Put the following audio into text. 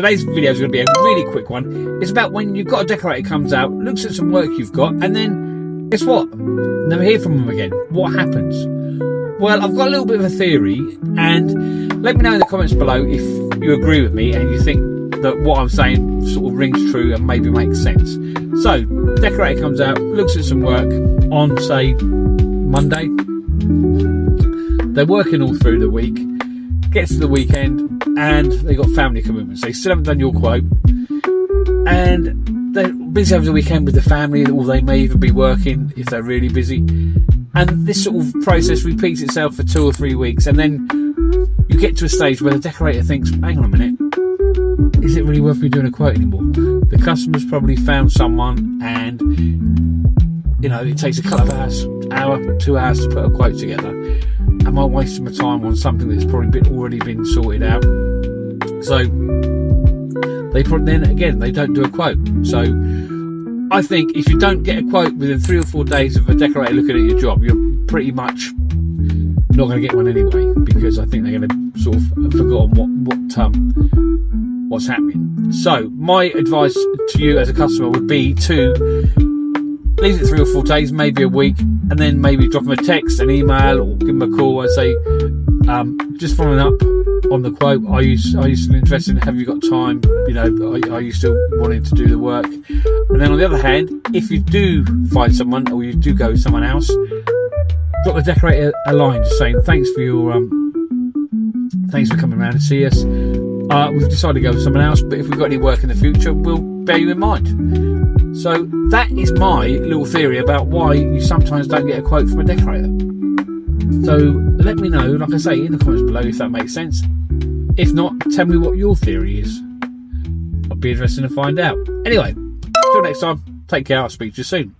Today's video is going to be a really quick one. It's about when you've got a decorator comes out, looks at some work you've got, and then guess what? Never hear from them again. What happens? Well, I've got a little bit of a theory, and let me know in the comments below if you agree with me and you think that what I'm saying sort of rings true and maybe makes sense. So, decorator comes out, looks at some work on, say, Monday. They're working all through the week, gets to the weekend, and they got family commitments. They still haven't done your quote, and they're busy over the weekend with the family, or they may even be working if they're really busy. And this sort of process repeats itself for 2 or 3 weeks, and then you get to a stage where the decorator thinks, hang on a minute, is it really worth me doing a quote anymore? The customer's probably found someone, and you know, it takes a couple of hours, 2 hours to put a quote together. Am I wasting my time on something that's probably already been sorted out? So they don't do a quote. So I think if you don't get a quote within 3 or 4 days of a decorator looking at your job, you're pretty much not going to get one anyway, because I think they're going to sort of have forgotten what's happening. So my advice to you as a customer would be to leave it 3 or 4 days, maybe a week, and then maybe drop them a text, an email, or give them a call and say, just following up on the quote, are you still interested? Have you got time? You know, are you still wanting to do the work? And then on the other hand, if you do find someone, or you do go with someone else, drop the decorator a line just saying, thanks for coming around to see us. We've decided to go with someone else, but if we've got any work in the future, we'll bear you in mind. So that is my little theory about why you sometimes don't get a quote from a decorator. So let me know, like I say, in the comments below if that makes sense. If not, tell me what your theory is. I'll be interested to find out. Anyway, till next time, take care, I'll speak to you soon.